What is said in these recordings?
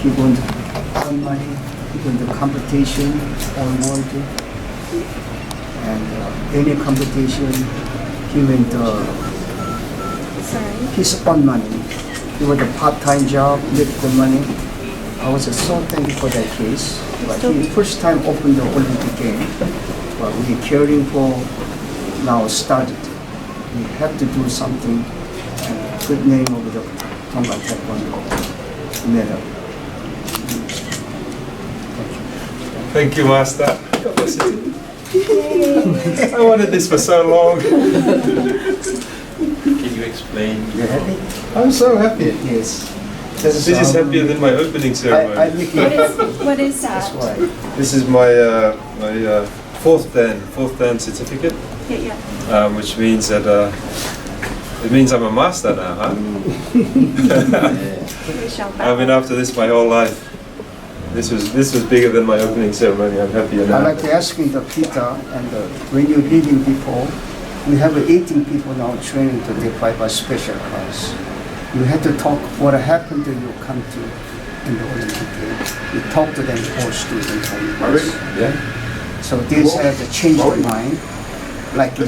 he going to earn money, he going to competition all world, and any competition, he went. He spent money. He was a part-time job, make good money. I was so thankful for that case. But he first time opened the Olympic game. But we caring for now started. We have to do something. And good name of the Tonga Taekwondo medal. Thank you, Master. God bless you. I wanted this for so long. Can you explain? You happy? I'm so happy. Yes. This is happier than my opening ceremony. What is that? That's why. This is my fourth Dan certificate. Yeah. Which means that it means I'm a master now, huh? I've been after this my whole life. This was bigger than my opening ceremony. I'm happier now. I like to ask you the Pita, and when you're leading people, we have 18 people now training to take 5 special class. You had to talk what happened to you come to in the Olympic Games. You talk to them, all students. Yeah. So this has a change of mind, like in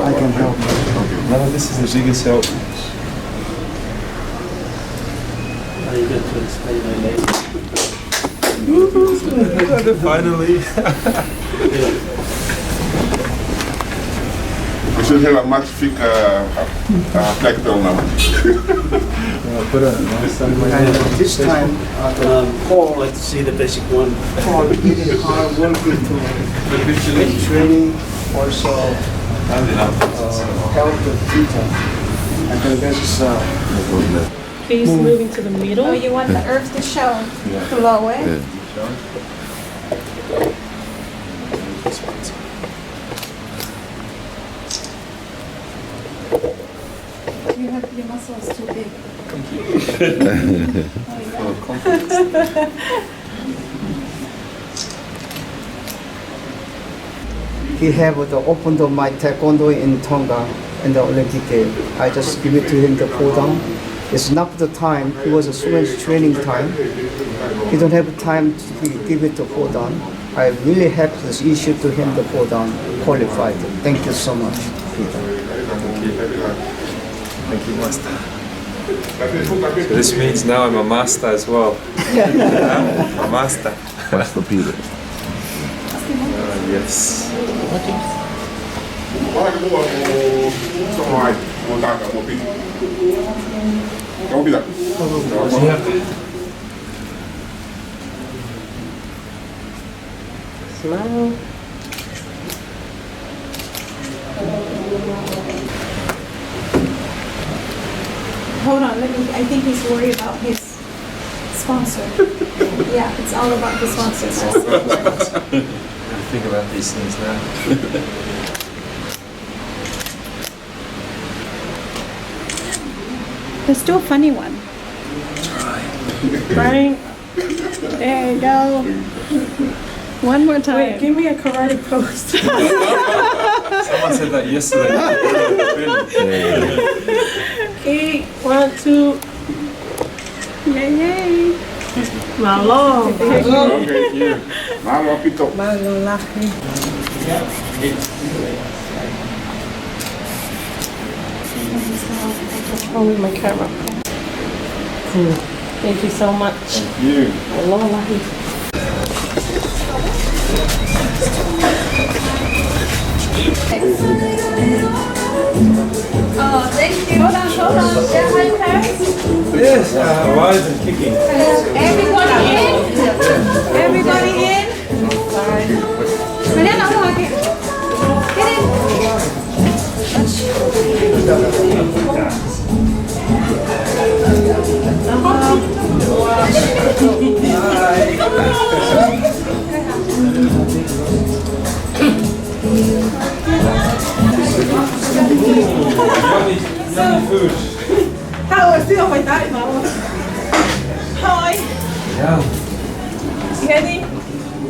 I can help you. No, this is the biggest help. Are you going to explain my name? Finally. We should have a magnifique flag now. And this time, Paul, I'd like to see the basic one. Paul really hard working to training, also help the people. And then there's Please moving to the middle. Oh, you want the earth to show below it? You have your muscles too big. he have the open of my taekwondo in Tonga in the Olympic game. I just give it to him to pull down. It's not the time. It was so much training time. He don't have time to give it to pull down. I really help this issue to him to pull down, qualified. Thank you so much, Peter. Thank you, Master. So this means now I'm a master as well. A master. Master Peter. Yes. Smile. Hold on, I think he's worried about his sponsor. Yeah, it's all about the sponsors. I think about these things now. Let's do a funny one. Right. There you go. One more time. Wait, give me a karate pose. Someone said that yesterday. Okay, 1, 2. Yay, yay. Malo. Okay, you. Malo pito. Malaki. Oh, with my camera. Cool. Thank you so much. Thank you. Aloha. Oh, thank you. Hold on. Yeah, hi, parents. Yes, why is it kicking? Everybody in? Everybody in? Mariana, hold on. Get in. Yummy food. How is still my diet now? Hi. Yeah. Ready?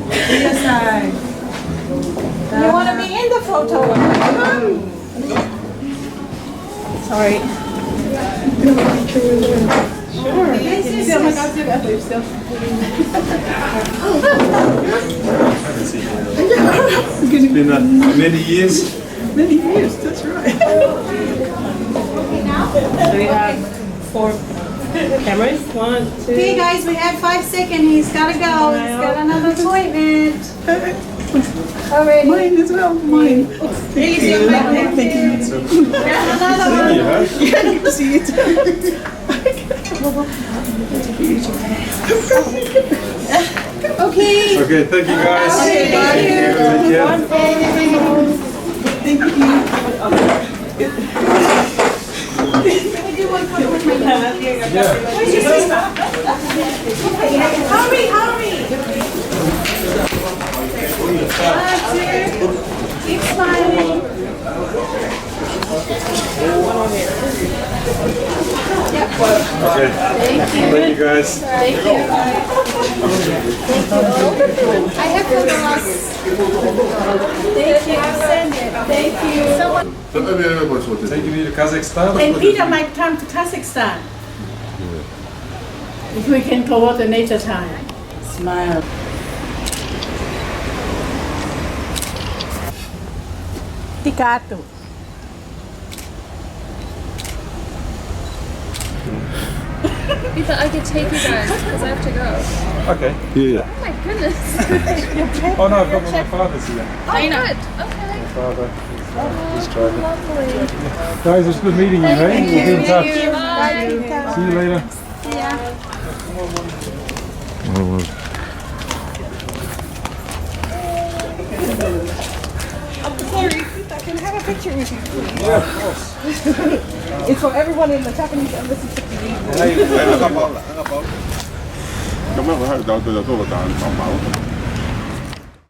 Yes, I. You want to be in the photo? Sorry. Sure. Still, my God, still got lips still. It's been many years. Many years, that's right. So we have 4 cameras. 1, 2. Okay, guys, we have 5 seconds. He's got to go. He's got another appointment. Already. Mine as well. Mine. Thank you. Thank you. Another one. Yeah. Yeah, you can see it. Okay. Okay, thank you guys. Okay, thank you. Take care. Thank you. Can we do one photo with my dad? Yeah. Where's your sister? Hurry, hurry. Keep smiling. Okay. Thank you guys. Thank you. I have for the last. Thank you. Send it. Thank you. Someone. Taking me to Kazakhstan. And Peter might come to Kazakhstan. If we can coordinate a time. Smile. Ticato. Pita, I could take you guys because I have to go. Okay. Oh my goodness. Oh no, I've got my father's here. Oh, good. Okay. My father. He's driving. Lovely. Guys, it's good meeting you, hey? We'll be in touch. Bye. See you later. Sorry, I can have a picture with you. Yeah, of course. It's for everyone in the Japanese embassy to be. Paula. Paula. 咁樣佢喺度就做個蛋，講飽。